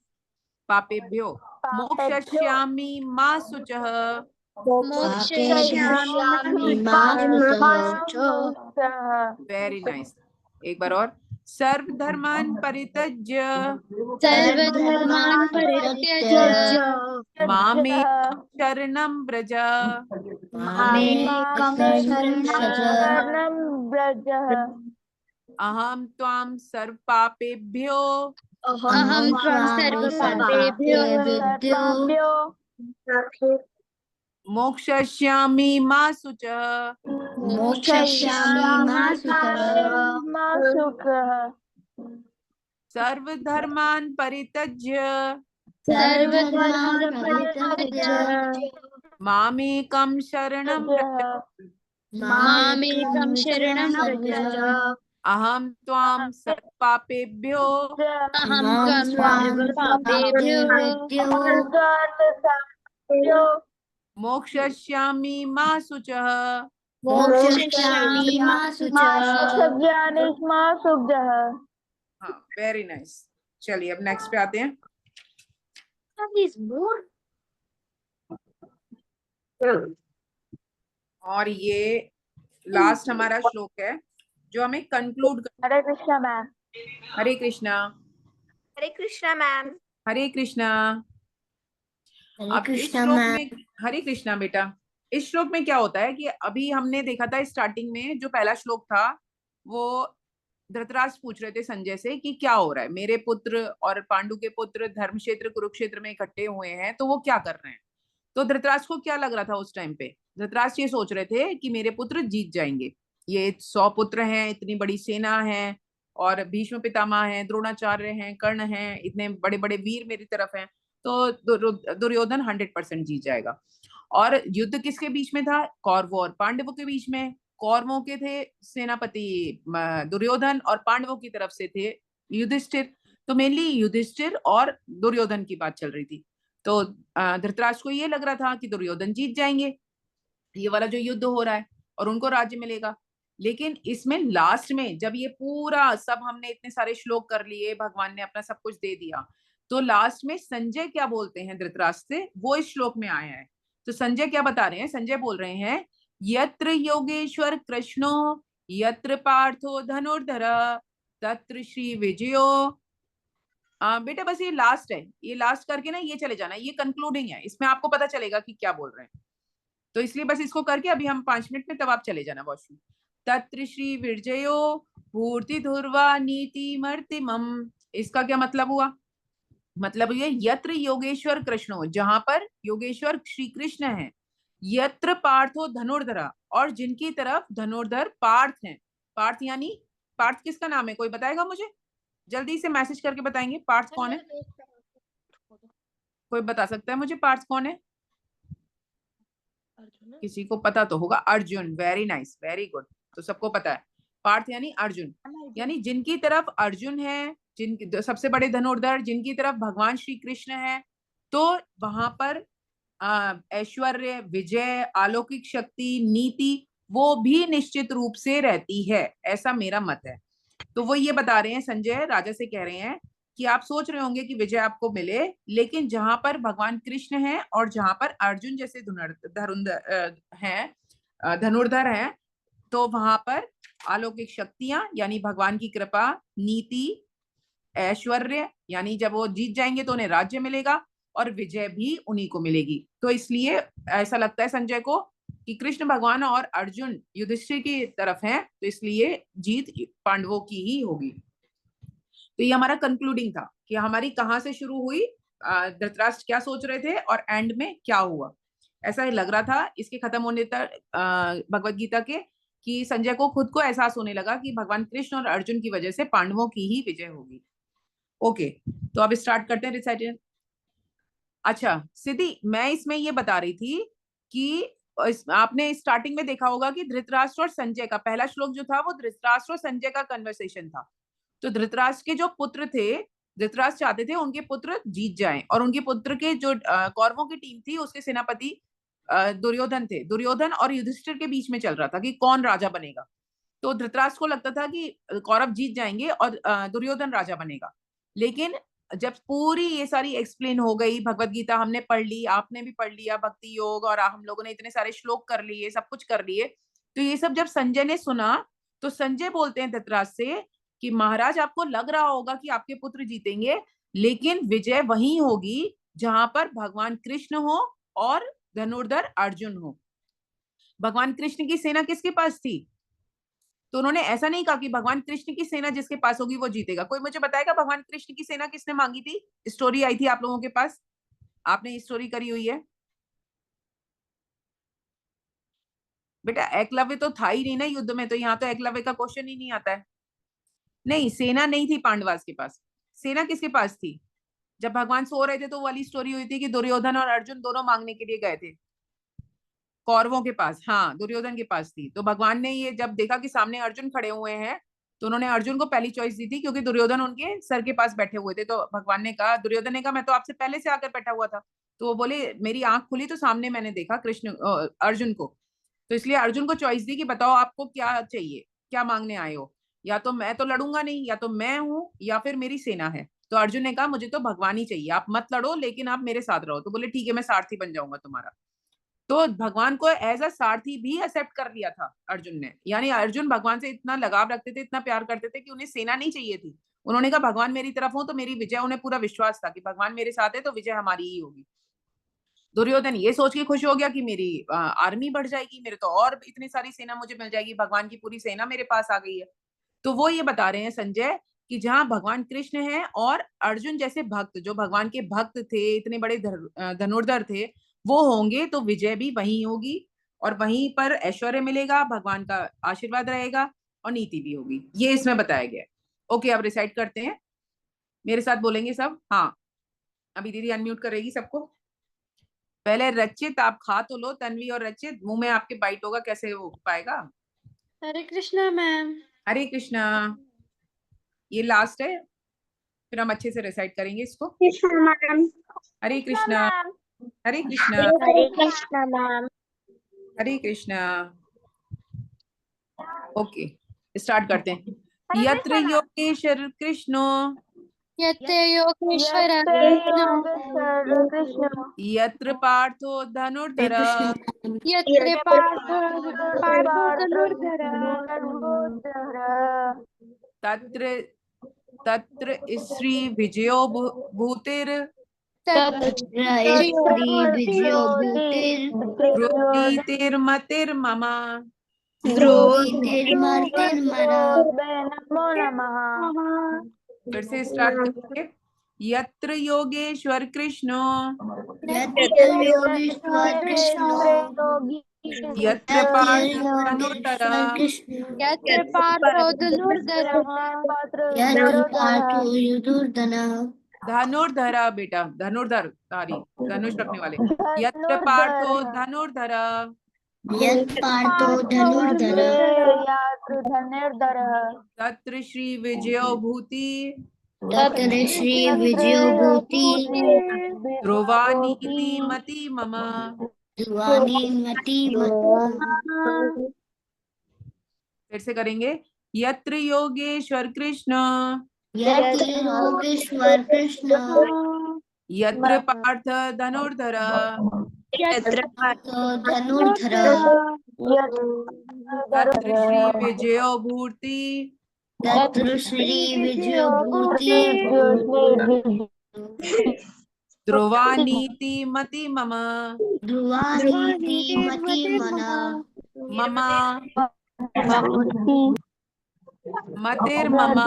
S1: पापेभ्यो मोक्षयिष्यामि मा शुचः।
S4: मोक्षयिष्यामि मा शुचः।
S1: वेरी नाइस, एक बार और। सर्व धर्मान् परित्यज्य
S3: सर्वधर्मान् परित्यज्य
S1: मामेकं शरणं व्रज
S2: मामेकं शरणं
S5: व्रज
S1: अहम त्वां सर्व पापेभ्यो
S3: अहं त्वां सर्वपापेभ्यो
S1: मोक्षयिष्यामि मा शुचः।
S4: मोक्षयिष्यामि मा शुचः।
S1: सर्व धर्मान् परित्यज्य
S3: सर्वधर्मान् परित्यज्य
S1: मामेकं शरणं व्रज
S3: मामेकं शरणं व्रज
S1: अहम त्वां सर्व पापेभ्यो
S3: अहं त्वां सर्वपापेभ्यो
S1: मोक्षयिष्यामि मा शुचः।
S4: मोक्षयिष्यामि मा शुचः।
S1: हाँ, वेरी नाइस। चलिए अब नेक्स्ट पे आते हैं। और ये लास्ट हमारा श्लोक है जो हमें कंक्लूड कर।
S5: हरे कृष्णा मैम।
S1: हरे कृष्णा।
S5: हरे कृष्णा मैम।
S1: हरे कृष्णा।
S4: हरे
S1: अब इस
S4: कृष्णा
S1: श्लोक
S4: मैम।
S1: में, हरे कृष्णा बेटा, इस श्लोक में क्या होता है कि अभी हमने देखा था स्टार्टिंग में जो पहला श्लोक था, वो धृतराष्ट्र पूछ रहे थे संजय से कि क्या हो रहा है, मेरे पुत्र और पांडु के पुत्र धर्मक्षेत्र कुरुक्षेत्र में इकट्ठे हुए हैं, तो वो क्या कर रहे हैं। तो धृतराष्ट्र को क्या लग रहा था उस टाइम पे, धृतराष्ट्र ये सोच रहे थे कि मेरे पुत्र जीत जाएंगे, ये 100 पुत्र हैं, इतनी बड़ी सेना है, और भीष्म पितामह हैं, द्रोणाचार्य हैं, कर्ण हैं, इतने बड़े बड़े वीर मेरी तरफ हैं, तो दुर्योधन 100% जीत जाएगा। और युद्ध किसके बीच में था, कौरवों और पांडवों के बीच में। कौरवों के थे सेनापति दुर्योधन और पांडवों की तरफ से थे युधिष्ठिर। तो मेनली युधिष्ठिर और दुर्योधन की बात चल रही थी। तो धृतराष्ट्र को ये लग रहा था कि दुर्योधन जीत जाएंगे, ये वाला जो युद्ध हो रहा है, और उनको राज्य मिलेगा। लेकिन इसमें लास्ट में जब ये पूरा सब हमने इतने सारे श्लोक कर लिए, भगवान ने अपना सब कुछ दे दिया, तो लास्ट में संजय क्या बोलते हैं धृतराष्ट्र से, वो इस श्लोक में आया है। तो संजय क्या बता रहे हैं, संजय बोल रहे हैं, यत्र योगेश्वर कृष्णो यत्र पार्थो धनुर्धर तत्र श्री विजयो। बेटा बस ये लास्ट है, ये लास्ट करके ना ये चले जाना, ये कंक्लूडिंग है, इसमें आपको पता चलेगा कि क्या बोल रहे हैं। तो इसलिए बस इसको करके अभी हम 5 मिनट में, तब आप चले जाना वॉशरूम। तत्र श्री विजयो भूर्ति धुर्वा नीति मर्तिमम। इसका क्या मतलब हुआ, मतलब ये यत्र योगेश्वर कृष्णो, जहां पर योगेश्वर श्री कृष्ण है, यत्र पार्थो धनुर्धरा, और जिनकी तरफ धनुर्धर पार्थ हैं। पार्थ यानी, पार्थ किसका नाम है, कोई बताएगा मुझे, जल्दी से मैसेज करके बताएंगे पार्थ कौन है, कोई बता सकता है मुझे पार्थ कौन है, किसी को पता तो होगा, Arjun, very nice, very good, तो सबको पता है पार्थ यानी अर्जुन, यानी जिनकी तरफ अर्जुन है, जिनकी सबसे बड़े धनुर्धर, जिनकी तरफ भगवान श्री कृष्ण है, तो वहां पर ऐश्वर्य, विजय, अलौकिक शक्ति, नीति, वो भी निश्चित रूप से रहती है, ऐसा मेरा मत है। तो वो ये बता रहे हैं, संजय राजा से कह रहे हैं कि आप सोच रहे होंगे कि विजय आपको मिले, लेकिन जहां पर भगवान कृष्ण हैं और जहां पर अर्जुन जैसे धनुर्धर हैं, तो वहां पर अलौकिक शक्तियां यानी भगवान की कृपा, नीति, ऐश्वर्य यानी जब वो जीत जाएंगे तो उन्हें राज्य मिलेगा, और विजय भी उन्हीं को मिलेगी। तो इसलिए ऐसा लगता है संजय को कि कृष्ण भगवान और अर्जुन युधिष्ठिर की तरफ हैं, तो इसलिए जीत पांडवों की ही होगी। तो ये हमारा कंक्लूडिंग था कि हमारी कहाँ से शुरू हुई, धृतराष्ट्र क्या सोच रहे थे और एंड में क्या हुआ। ऐसा लग रहा था इसके खत्म होने तक भगवत गीता के, कि संजय को खुद को एहसास होने लगा कि भगवान कृष्ण और अर्जुन की वजह से पांडवों की ही विजय होगी। ओके, तो अब स्टार्ट करते हैं रिसाइटेशन। अच्छा सिद्धि, मैं इसमें ये बता रही थी कि आपने स्टार्टिंग में देखा होगा कि धृतराष्ट्र और संजय का पहला श्लोक जो था वो धृतराष्ट्र और संजय का कन्वर्सेशन था। तो धृतराष्ट्र के जो पुत्र थे, धृतराष्ट्र चाहते थे उनके पुत्र जीत जाएं, और उनके पुत्र के जो कौरवों की टीम थी उसके सेनापति दुर्योधन थे। दुर्योधन और युधिष्ठिर के बीच में चल रहा था कि कौन राजा बनेगा। तो धृतराष्ट्र को लगता था कि कौरव जीत जाएंगे और दुर्योधन राजा बनेगा। लेकिन जब पूरी ये सारी एक्सप्लेन हो गई, भगवत गीता हमने पढ़ ली, आपने भी पढ़ लिया, भक्ति योग, और हम लोगों ने इतने सारे श्लोक कर लिए, सब कुछ कर लिए, तो ये सब जब संजय ने सुना, तो संजय बोलते हैं धृतराष्ट्र से कि महाराज आपको लग रहा होगा कि आपके पुत्र जीतेंगे, लेकिन विजय वहीं होगी जहां पर भगवान कृष्ण हो और धनुर्धर अर्जुन हो। भगवान कृष्ण की सेना किसके पास थी, तो उन्होंने ऐसा नहीं कहा कि भगवान कृष्ण की सेना जिसके पास होगी वो जीतेगा। कोई मुझे बताएगा भगवान कृष्ण की सेना किसने मांगी थी, स्टोरी आई थी आप लोगों के पास, आपने स्टोरी करी हुई है बेटा, एकलव्य तो था ही नहीं ना युद्ध में, तो यहाँ तो एकलव्य का क्वेश्चन ही नहीं आता है। नहीं, सेना नहीं थी पांडवास के पास, सेना किसके पास थी, जब भगवान सो रहे थे तो वाली स्टोरी हुई थी कि दुर्योधन और अर्जुन दोनों मांगने के लिए गए थे कौरवों के पास, हाँ दुर्योधन के पास थी। तो भगवान ने ये जब देखा कि सामने अर्जुन खड़े हुए हैं, तो उन्होंने अर्जुन को पहली चॉइस दी थी, क्योंकि दुर्योधन उनके सर के पास बैठे हुए थे। तो भगवान ने कहा, दुर्योधन ने कहा मैं तो आपसे पहले से आकर बैठा हुआ था। तो वो बोले मेरी आंख खुली तो सामने मैंने देखा कृष्ण अर्जुन को, तो इसलिए अर्जुन को चॉइस दी कि बताओ आपको क्या चाहिए, क्या मांगने आए हो, या तो मैं तो लड़ूंगा नहीं, या तो मैं हूं, या फिर मेरी सेना है। तो अर्जुन ने कहा मुझे तो भगवान ही चाहिए, आप मत लड़ो लेकिन आप मेरे साथ रहो। तो बोले ठीक है मैं सारथी बन जाऊंगा तुम्हारा। तो भगवान को एज अ सारथी भी एक्सेप्ट कर लिया था अर्जुन ने। यानी अर्जुन भगवान से इतना लगाव रखते थे, इतना प्यार करते थे कि उन्हें सेना नहीं चाहिए थी। उन्होंने कहा भगवान मेरी तरफ हो तो मेरी विजय, उन्हें पूरा विश्वास था कि भगवान मेरे साथ है तो विजय हमारी ही होगी। दुर्योधन ये सोच के खुश हो गया कि मेरी आर्मी बढ़ जाएगी, मेरे तो और इतनी सारी सेना मुझे मिल जाएगी, भगवान की पूरी सेना मेरे पास आ गई है। तो वो ये बता रहे हैं संजय कि जहाँ भगवान कृष्ण है और अर्जुन जैसे भक्त, जो भगवान के भक्त थे, इतने बड़े धनुर्धर थे, वो होंगे तो विजय भी वहीं होगी और वहीं पर ऐश्वर्य मिलेगा, भगवान का आशीर्वाद रहेगा और नीति भी होगी। ये इसमें बताया गया है। ओके अब रिसाइट करते हैं, मेरे साथ बोलेंगे सब। हाँ अभी दीदी अनम्यूट करेगी सबको। पहले रचित आप खा तो लो, तन्वी और रचित, मुंह में आपके बाइट होगा, कैसे हो पाएगा।
S3: हरे कृष्णा मैम।
S1: हरे कृष्णा। ये लास्ट है, फिर हम अच्छे से रिसाइट करेंगे इसको।
S2: कृष्ण मैम।
S1: हरे कृष्णा। हरे कृष्णा।
S2: हरे कृष्ण मैम।
S1: हरे कृष्णा। ओके स्टार्ट करते हैं। यत्र योगेश्वर कृष्णो
S3: यत्र योगेश्वर
S2: कृष्ण।
S1: यत्र पार्थो धनुर्धर
S3: यत्र पार्थो धनुर्धर
S1: तत्र तत्र श्री विजयो भूतिर्
S4: श्री विजयो भूतिर्
S1: द्रोणीतिर्मतिर्मम।
S4: द्रोणीतिर्मतिर्मम।
S2: नमो नमः।
S1: फिर से स्टार्ट करेंगे। यत्र योगेश्वर कृष्णो
S4: यत्र योगेश्वर कृष्णो
S1: यत्र
S4: यत्र
S1: पार्थ धनुर्धर
S4: योगेश्वर कृष्णो
S3: यत्र पार्थो धनुर्धरः
S4: यत्र पार्थो धनुर्धरः
S1: धनुर्धर बेटा, धनुर्धर धारी, धनुष रखने वाले। यत्र पार्थो धनुर्धर
S4: यत्र पार्थो धनुर्धरः
S1: तत्र श्री विजयो भूति
S4: तत्र श्री विजयो भूति
S1: ध्रुवानीति मति मम।
S4: ध्रुवानीमति मम।
S1: फिर से करेंगे। यत्र योगेश्वर कृष्ण
S4: यत्र योगेश्वर कृष्ण
S1: यत्र पार्थ धनुर्धर
S4: यत्र पार्थो धनुर्धरः
S1: तत्र श्री विजयो भूति
S4: तत्र श्री विजयो भूति
S1: ध्रुवानीति मति मम।
S4: ध्रुवानीति मति मम।
S1: मम मतिर्मम।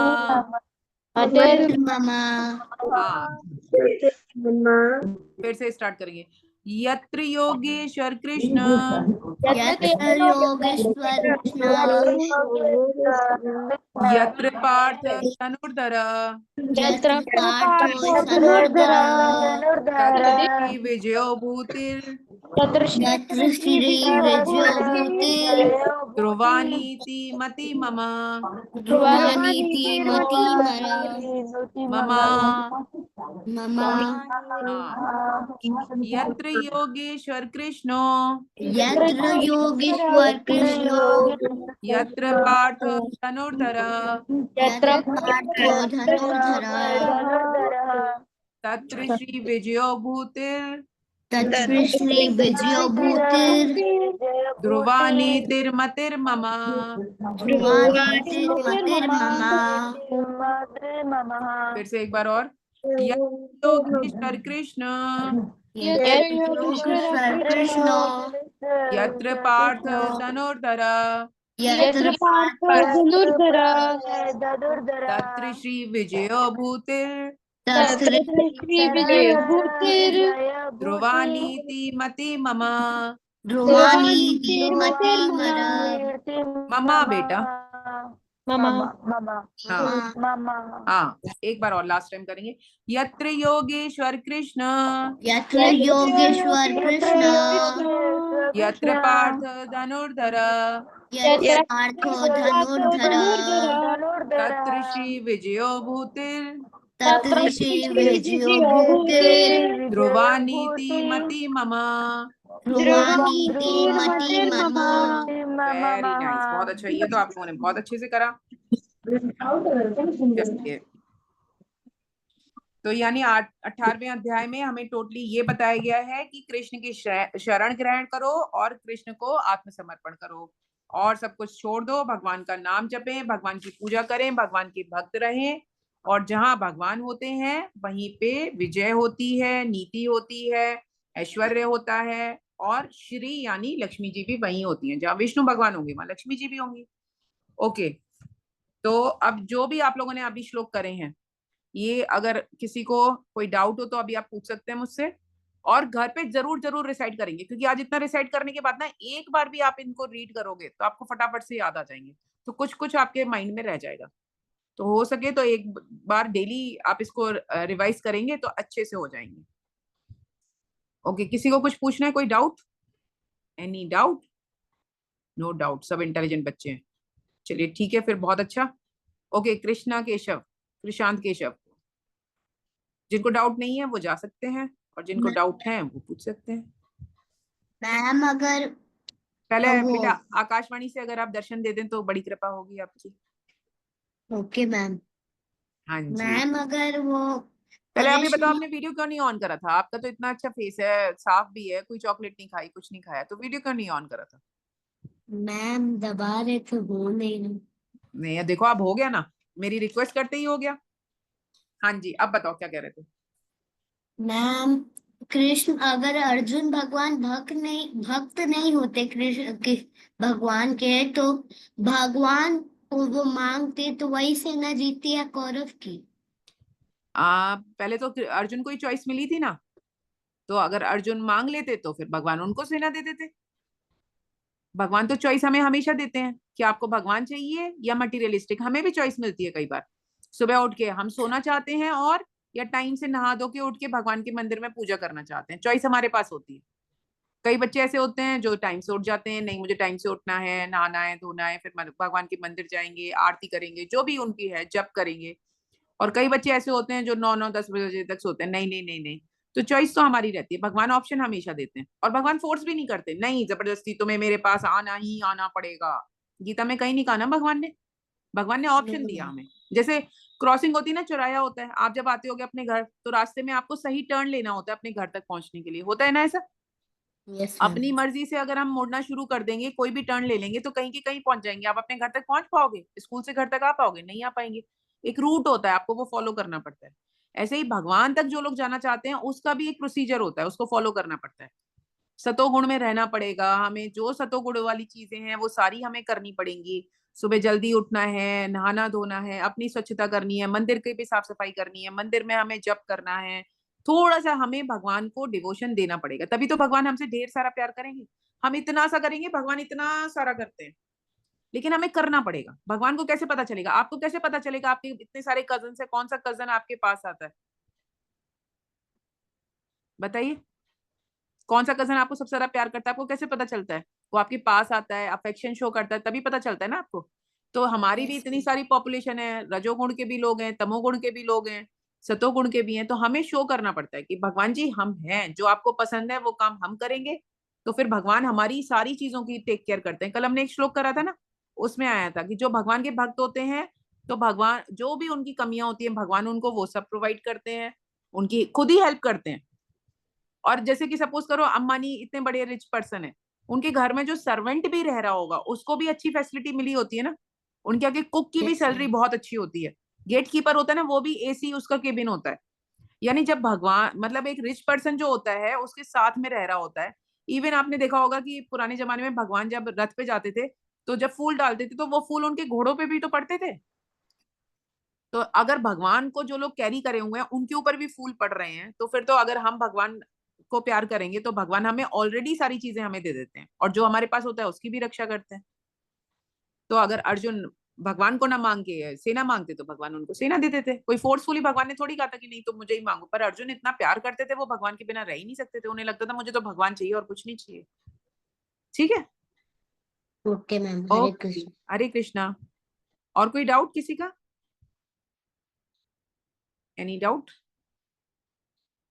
S4: मतिर्मम।
S1: हाँ फिर से स्टार्ट करेंगे। यत्र योगेश्वर कृष्ण
S4: यत्र योगेश्वर कृष्ण
S1: यत्र पार्थ धनुर्धर
S4: यत्र पार्थो धनुर्धरः
S1: तत्र श्री विजयो भूतिर्
S4: यत्र श्री विजयो भूतिर्
S1: ध्रुवानीति मति मम।
S4: ध्रुवानीति मति मम। मम
S1: हाँ यत्र योगेश्वर कृष्णो
S4: यत्र योगेश्वर कृष्णो
S1: यत्र पार्थ धनुर्धर
S4: यत्र पार्थो धनुर्धरः
S1: तत्र श्री विजयो भूतिर्
S4: तत्र श्री विजयो भूतिर्
S1: ध्रुवानीतिर्मतिर्मम।
S4: ध्रुवानीतिर्मतिर्मम।
S1: फिर से एक बार और। यत्र योगेश्वर कृष्ण
S4: यत्र योगेश्वर कृष्णो
S1: यत्र पार्थ धनुर्धर
S4: यत्र
S3: पार्थो धनुर्धरः
S1: तत्र श्री विजयो भूतिर्
S4: तत्र
S3: श्री विजयो भूतिर्
S1: ध्रुवानीति मति मम।
S4: ध्रुवानीति मति
S1: ममा बेटा।
S3: मम।
S1: हाँ हाँ एक बार और लास्ट टाइम करेंगे। यत्र योगेश्वर कृष्ण
S4: यत्र योगेश्वर कृष्ण
S1: यत्र पार्थ धनुर्धर
S4: यत्र पार्थो धनुर्धरः
S1: तत्र श्री विजयो भूतिर्
S4: तत्र श्री विजयो भूतिर्
S1: ध्रुवानीति मति मम।
S4: ध्रुवानीति मति मम।
S1: वेरी नाइस, बहुत अच्छा। ये तो आप लोगों ने बहुत अच्छे से करा। चलिए तो यानी 18वें अध्याय में हमें टोटली ये बताया गया है कि कृष्ण की शरण ग्रहण करो और कृष्ण को आत्मसमर्पण करो और सब कुछ छोड़ दो, भगवान का नाम जपें, भगवान की पूजा करें, भगवान के भक्त रहें। और जहां भगवान होते हैं वहीं पे विजय होती है, नीति होती है, ऐश्वर्य होता है, और श्री यानी लक्ष्मी जी भी वहीं होती हैं। जहां विष्णु भगवान होंगे वहां लक्ष्मी जी भी होंगी। ओके, तो अब जो भी आप लोगों ने अभी श्लोक करे हैं, ये अगर किसी को कोई डाउट हो तो अभी आप पूछ सकते हैं मुझसे। और घर पे जरूर जरूर रिसाइट करेंगे, क्योंकि आज इतना रिसाइट करने के बाद ना एक बार भी आप इनको रीड करोगे तो आपको फटाफट से याद आ जाएंगे, तो कुछ कुछ आपके माइंड में रह जाएगा। तो हो सके तो एक बार डेली आप इसको रिवाइज करेंगे तो अच्छे से हो जाएंगे। ओके, किसी को कुछ पूछना है? कोई doubt? Any doubt? No doubt, सब इंटेलिजेंट बच्चे हैं। चलिए ठीक है, फिर बहुत अच्छा। ओके, कृष्णा केशव, कृषांत केशव, जिनको डाउट नहीं है वो जा सकते हैं, और जिनको डाउट है वो पूछ सकते हैं।
S4: मैम अगर
S1: पहले
S4: वो
S1: बेटा आकाशवाणी से अगर आप दर्शन दे दें तो बड़ी कृपा होगी आपकी।
S4: Okay ma'am.
S1: हाँ जी,
S4: मैम अगर वो
S1: पहले आप ये बताओ,
S4: कृष्ण
S1: आपने वीडियो क्यों नहीं ऑन करा था? आपका तो इतना अच्छा फेस है, साफ भी है, कोई चॉकलेट नहीं खाई, कुछ नहीं खाया, तो वीडियो क्यों नहीं ऑन करा था?
S4: मैम दबा रहे थे वो नहीं।
S1: नहीं, देखो अब हो गया ना, मेरी रिक्वेस्ट करते ही हो गया। हाँ जी, अब बताओ क्या कह रहे थे?
S4: मैम कृष्ण अगर अर्जुन भक्त नहीं होते भगवान के, तो भगवान वो मांगते तो वही सेना जीतती है कौरव की।
S1: पहले तो अर्जुन को ही चॉइस मिली थी ना, तो अगर अर्जुन मांग लेते तो फिर भगवान उनको सेना दे देते। भगवान तो चॉइस हमें हमेशा देते हैं कि आपको भगवान चाहिए या मटीरियलिस्टिक, हमें भी चॉइस मिलती है कई बार। सुबह उठ के हम सोना चाहते हैं, और या टाइम से नहा धो के उठ के भगवान के मंदिर में पूजा करना चाहते हैं, चॉइस हमारे पास होती है। कई बच्चे ऐसे होते हैं जो टाइम से उठ जाते हैं, नहीं मुझे टाइम से उठना है, नहाना है, धोना है, फिर भगवान के मंदिर जाएंगे, आरती करेंगे, जो भी उनकी है, जप करेंगे। और कई बच्चे ऐसे होते हैं जो 9-9 10 बजे तक सोते हैं, नहीं नहीं नहीं नहीं। तो चॉइस तो हमारी रहती है, भगवान ऑप्शन हमेशा देते हैं, और भगवान फोर्स भी नहीं करते, नहीं जबरदस्ती तुम्हें मेरे पास आना ही आना पड़ेगा। गीता में कहीं नहीं कहा ना भगवान ने ऑप्शन दिया हमें। जैसे क्रॉसिंग होती है ना, चौराया होता है, आप जब आते होगे अपने घर तो रास्ते में आपको सही टर्न लेना होता है अपने घर तक पहुंचने के लिए, होता है ना ऐसा?
S4: Yes ma'am.
S1: अपनी मर्जी से अगर हम मुड़ना शुरू कर देंगे, कोई भी टर्न ले लेंगे, तो कहीं के कहीं पहुंच जाएंगे। आप अपने घर तक पहुंच पाओगे? स्कूल से घर तक आ पाओगे? नहीं आ पाएंगे। एक रूट होता है, आपको वो फॉलो करना पड़ता है। ऐसे ही भगवान तक जो लोग जाना चाहते हैं उसका भी एक प्रोसीजर होता है, उसको फॉलो करना पड़ता है। सतोगुण में रहना पड़ेगा हमें, जो सतोगुण वाली चीजें हैं वो सारी हमें करनी पड़ेंगी। सुबह जल्दी उठना है, नहाना धोना है, अपनी स्वच्छता करनी है, मंदिर की भी साफ सफाई करनी है, मंदिर में हमें जप करना है। थोड़ा सा हमें भगवान को डिवोशन देना पड़ेगा, तभी तो भगवान हमसे ढेर सारा प्यार करेंगे। हम इतना सा करेंगे, भगवान इतना सारा करते हैं, लेकिन हमें करना पड़ेगा। भगवान को कैसे पता चलेगा? आपको कैसे पता चलेगा आपके इतने सारे कजन से कौन सा कजन आपके पास आता है? बताइए, कौन सा कजन आपको सबसे ज्यादा प्यार करता है? आपको कैसे पता चलता है? वो आपके पास आता है, अफेक्शन शो करता है, तभी पता चलता है ना आपको। तो हमारी भी इतनी सारी पॉपुलेशन है, रजोगुण के भी लोग हैं, तमोगुण के भी लोग हैं, सतोगुण के भी हैं, तो हमें शो करना पड़ता है कि भगवान जी हम हैं, जो आपको पसंद है वो काम हम करेंगे। तो फिर भगवान हमारी सारी चीजों की टेक केयर करते हैं। कल हमने एक श्लोक करा था ना, उसमें आया था कि जो भगवान के भक्त होते हैं, तो भगवान जो भी उनकी कमियां होती हैं भगवान उनको वो सब प्रोवाइड करते हैं, उनकी खुद ही हेल्प करते हैं। और जैसे कि सपोज करो अंबानी इतने बड़े रिच पर्सन है, उनके घर में जो सर्वेंट भी रह रहा होगा उसको भी अच्छी फैसिलिटी मिली होती है ना। उनके आगे कुक की भी सैलरी बहुत अच्छी होती है, गेट कीपर होता है ना, वो भी एसी उसका केबिन होता है। यानी जब भगवान मतलब एक रिच पर्सन जो होता है उसके साथ में रह रहा होता है। इवन आपने देखा होगा कि पुराने जमाने में भगवान जब रथ पे जाते थे, तो जब फूल डालते थे तो वो फूल उनके घोड़ों पे भी तो पड़ते थे। तो अगर भगवान को जो लोग कैरी करे हुए हैं उनके ऊपर भी फूल पड़ रहे हैं, तो फिर तो अगर हम भगवान को प्यार करेंगे तो भगवान हमें ऑलरेडी सारी चीजें हमें दे देते हैं, और जो हमारे पास होता है उसकी भी रक्षा करते हैं। तो अगर अर्जुन भगवान को ना मांग के सेना मांगते तो भगवान उनको सेना दे देते। कोई फोर्सफुली भगवान ने थोड़ी कहा था कि नहीं तुम मुझे ही मांगो, पर अर्जुन इतना प्यार करते थे, वो भगवान के बिना रह ही नहीं सकते थे, उन्हें लगता था मुझे तो भगवान चाहिए और कुछ नहीं चाहिए। ठीक है,
S4: ओके मैम। हरे
S1: ओके,
S4: कृष्ण।
S1: हरे कृष्णा। और कोई डाउट किसी का? Any doubt?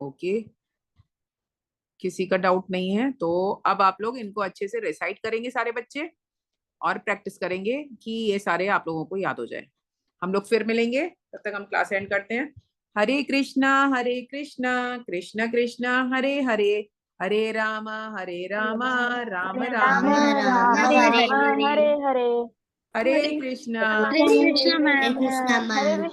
S1: ओके, किसी का डाउट नहीं है तो अब आप लोग इनको अच्छे से रिसाइट करेंगे सारे बच्चे, और प्रैक्टिस करेंगे कि ये सारे आप लोगों को याद हो जाए। हम लोग फिर मिलेंगे, तब तक हम क्लास एंड करते हैं। हरे कृष्णा कृष्ण कृष्ण हरे हरे, हरे राम राम राम
S2: राम
S1: राम
S2: राम
S1: हरे
S2: हरे हरे
S1: हरे कृष्णा
S4: हरे
S2: कृष्ण
S4: कृष्णा
S2: मैम
S4: मैम।
S2: हरे